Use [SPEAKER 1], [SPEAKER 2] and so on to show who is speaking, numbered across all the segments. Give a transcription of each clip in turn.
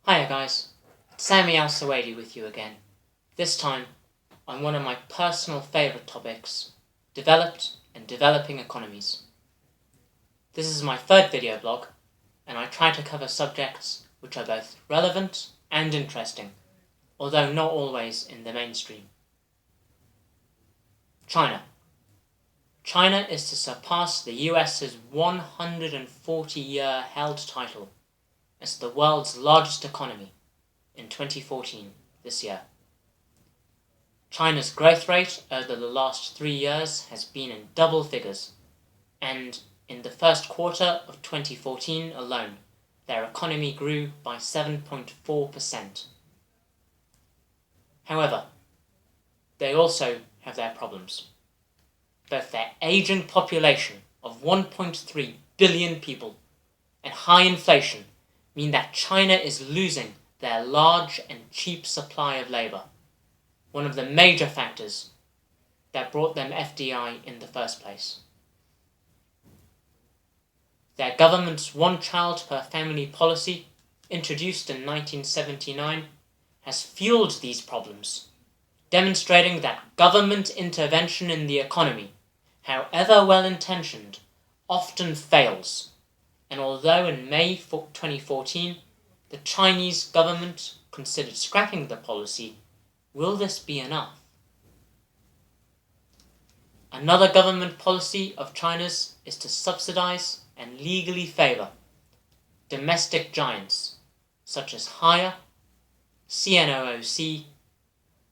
[SPEAKER 1] Hiya guys, it's Sammy Al-Suwaidi with you again. This time on one of my personal favourite topics, developed and developing economies. This is my third video blog, and I try to cover subjects which are both relevant and interesting, although not always in the mainstream. China. China is to surpass the US's 140-year held title as the world's largest economy in 2014, this year. China's growth rate over the last 3 years has been in double figures, and in the first quarter of 2014 alone, their economy grew by 7.4%. However, they also have their problems. Both their aging population of 1.3 billion people and high inflation mean that China is losing their large and cheap supply of labour, one of the major factors that brought them FDI in the first place. Their government's one-child per family policy, introduced in 1979, has fueled these problems, demonstrating that government intervention in the economy, however well-intentioned, often fails. And although in May 2014, the Chinese government considered scrapping the policy, will this be enough? Another government policy of China's is to subsidize and legally favor domestic giants such as Haier, CNOOC,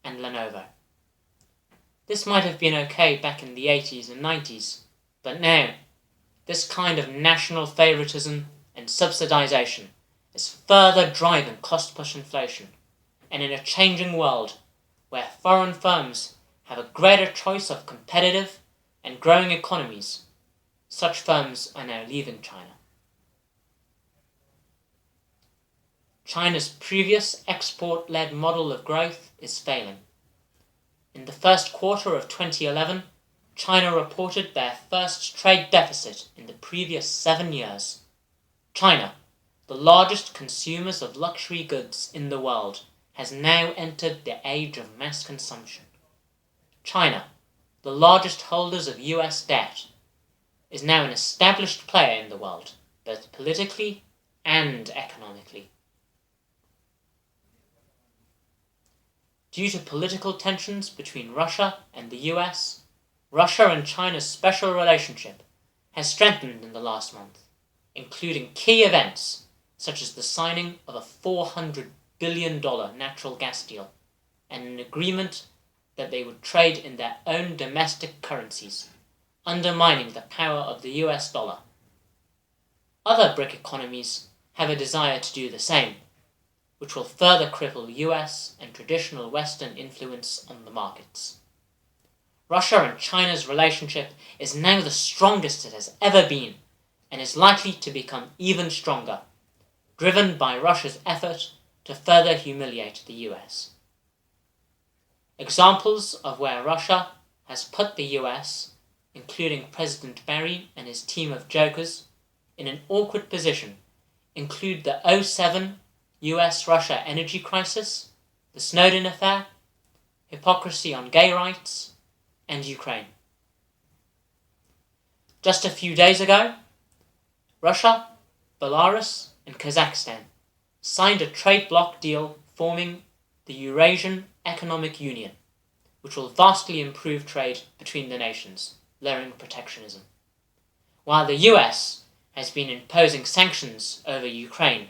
[SPEAKER 1] and Lenovo. This might have been okay back in the 80s and 90s, but now, this kind of national favoritism and subsidization is further driving cost-push inflation, and in a changing world where foreign firms have a greater choice of competitive and growing economies, such firms are now leaving China. China's previous export-led model of growth is failing. In the first quarter of 2011, China reported their first trade deficit in the previous 7 years. China, the largest consumers of luxury goods in the world, has now entered the age of mass consumption. China, the largest holders of US debt, is now an established player in the world, both politically and economically. Due to political tensions between Russia and the US, Russia and China's special relationship has strengthened in the last month, including key events such as the signing of a $400 billion natural gas deal and an agreement that they would trade in their own domestic currencies, undermining the power of the US dollar. Other BRIC economies have a desire to do the same, which will further cripple US and traditional Western influence on the markets. Russia and China's relationship is now the strongest it has ever been, and is likely to become even stronger, driven by Russia's effort to further humiliate the US. Examples of where Russia has put the US, including President Barry and his team of jokers, in an awkward position include the 2007 US-Russia energy crisis, the Snowden affair, hypocrisy on gay rights, and Ukraine. Just a few days ago, Russia, Belarus, and Kazakhstan signed a trade bloc deal forming the Eurasian Economic Union, which will vastly improve trade between the nations, lowering protectionism. While the US has been imposing sanctions over Ukraine,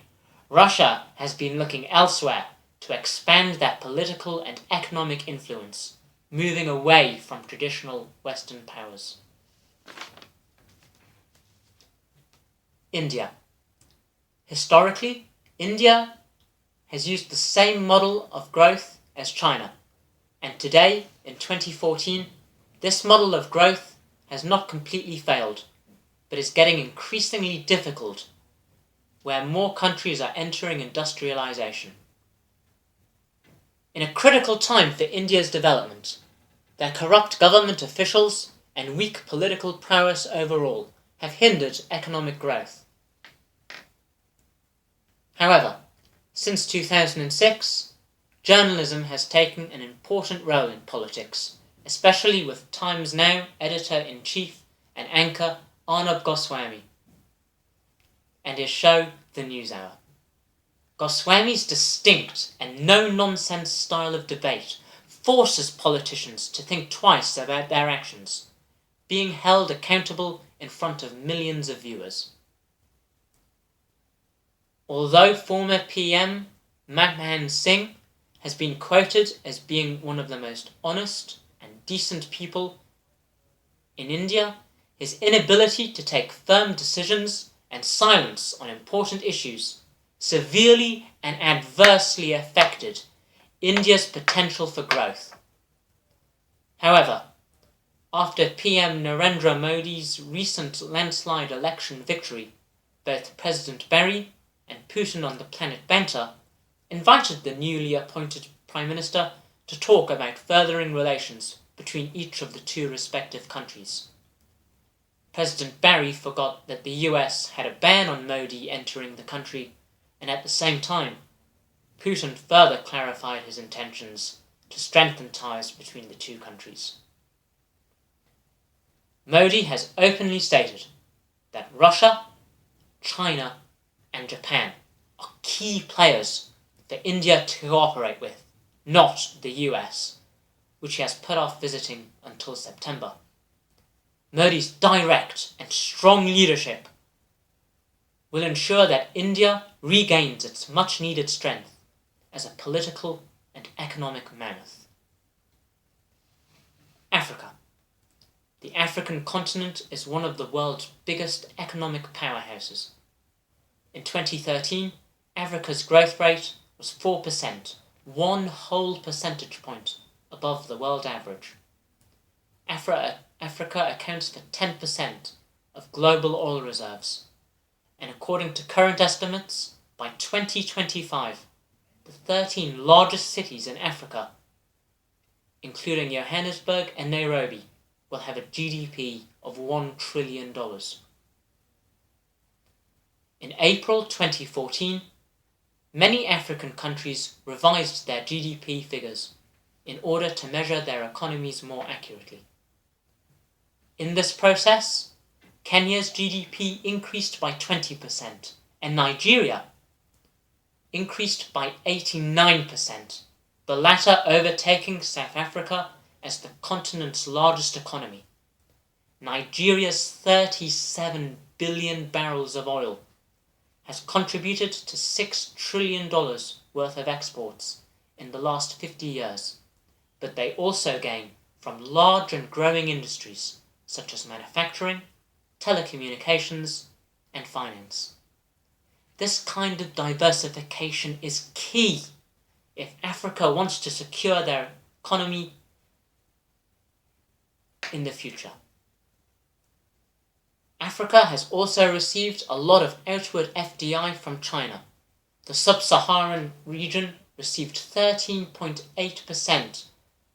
[SPEAKER 1] Russia has been looking elsewhere to expand their political and economic influence, moving away from traditional Western powers. India. Historically, India has used the same model of growth as China, and today, in 2014, this model of growth has not completely failed, but is getting increasingly difficult where more countries are entering industrialization. In a critical time for India's development, their corrupt government officials and weak political prowess overall have hindered economic growth. However, Since 2006, journalism has taken an important role in politics, especially with Times Now editor-in-chief and anchor Arnab Goswami and his show The NewsHour. Goswami's distinct and no-nonsense style of debate forces politicians to think twice about their actions, being held accountable in front of millions of viewers. Although former PM Manmohan Singh has been quoted as being one of the most honest and decent people in India, his inability to take firm decisions and silence on important issues severely and adversely affected India's potential for growth. However, after PM Narendra Modi's recent landslide election victory, both President Barry and Putin on the planet Banter invited the newly appointed Prime Minister to talk about furthering relations between each of the two respective countries. President Barry forgot that the US had a ban on Modi entering the country, and at the same time, Putin further clarified his intentions to strengthen ties between the two countries. Modi has openly stated that Russia, China, and Japan are key players for India to cooperate with, not the US, which he has put off visiting until September. Modi's direct and strong leadership will ensure that India regains its much-needed strength as a political and economic mammoth. Africa. The African continent is one of the world's biggest economic powerhouses. In 2013, Africa's growth rate was 4%, 1 whole percentage point above the world average. Africa accounts for 10% of global oil reserves, and according to current estimates, by 2025, the 13 largest cities in Africa, including Johannesburg and Nairobi, will have a GDP of $1 trillion. In April 2014, many African countries revised their GDP figures in order to measure their economies more accurately. In this process, Kenya's GDP increased by 20%, and Nigeria increased by 89%, the latter overtaking South Africa as the continent's largest economy. Nigeria's 37 billion barrels of oil has contributed to $6 trillion worth of exports in the last 50 years, but they also gain from large and growing industries such as manufacturing, telecommunications, and finance. This kind of diversification is key if Africa wants to secure their economy in the future. Africa has also received a lot of outward FDI from China. The sub-Saharan region received 13.8%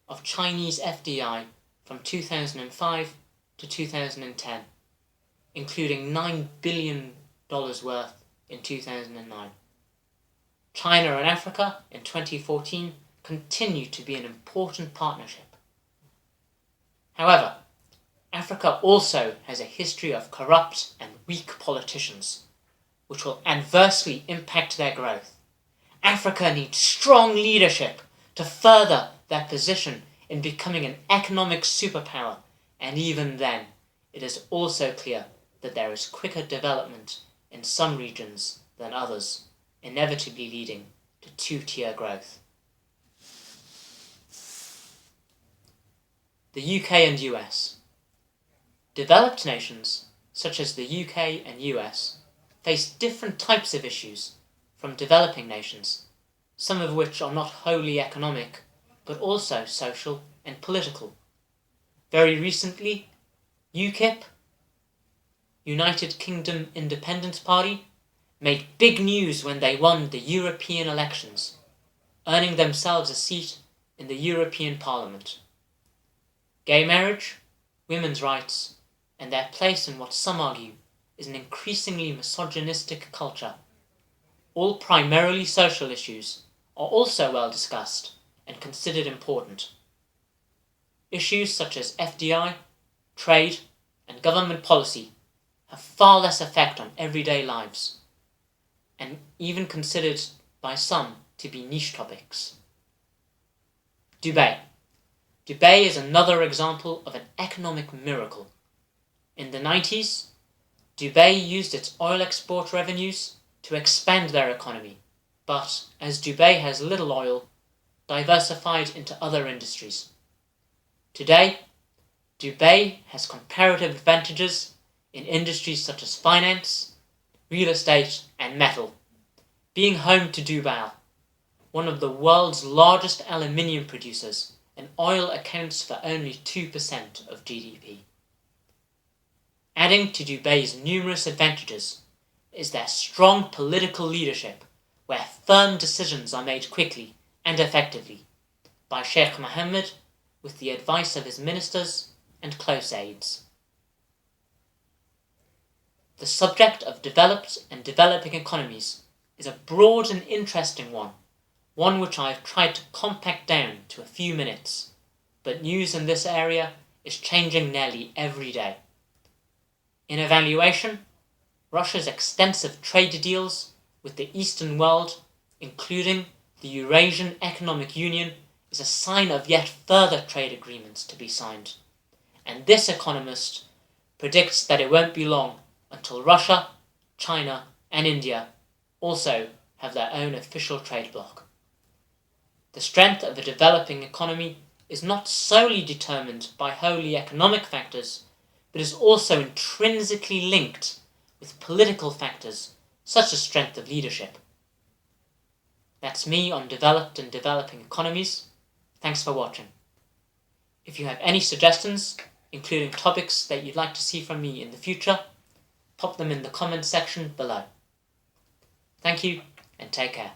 [SPEAKER 1] of Chinese FDI from 2005 to 2010, including $9 billion worth in 2009. China and Africa in 2014 continue to be an important partnership. However, Africa also has a history of corrupt and weak politicians, which will adversely impact their growth. Africa needs strong leadership to further their position in becoming an economic superpower, and even then, it is also clear that there is quicker development in some regions than others, inevitably leading to two-tier growth. The UK and US. Developed nations, such as the UK and US, face different types of issues from developing nations, some of which are not wholly economic, but also social and political. Very recently, UKIP, United Kingdom Independence Party, made big news when they won the European elections, earning themselves a seat in the European Parliament. Gay marriage, women's rights, and their place in what some argue is an increasingly misogynistic culture all primarily social issues, are also well discussed and considered important. Issues such as FDI, trade, and government policy have far less effect on everyday lives, and even considered by some to be niche topics. Dubai. Dubai is another example of an economic miracle. In the 90s, Dubai used its oil export revenues to expand their economy, but as Dubai has little oil, diversified into other industries. Today, Dubai has comparative advantages in industries such as finance, real estate, and metal, being home to Dubai, one of the world's largest aluminium producers, and oil accounts for only 2% of GDP. Adding to Dubai's numerous advantages is their strong political leadership, where firm decisions are made quickly and effectively by Sheikh Mohammed with the advice of his ministers and close aides. The subject of developed and developing economies is a broad and interesting one which I have tried to compact down to a few minutes, but news in this area is changing nearly every day. In evaluation, Russia's extensive trade deals with the Eastern world, including the Eurasian Economic Union, is a sign of yet further trade agreements to be signed, and this economist predicts that it won't be long until Russia, China, and India also have their own official trade bloc. The strength of a developing economy is not solely determined by wholly economic factors, but is also intrinsically linked with political factors such as strength of leadership. That's me on developed and developing economies. Thanks for watching. If you have any suggestions, including topics that you'd like to see from me in the future, pop them in the comments section below. Thank you and take care.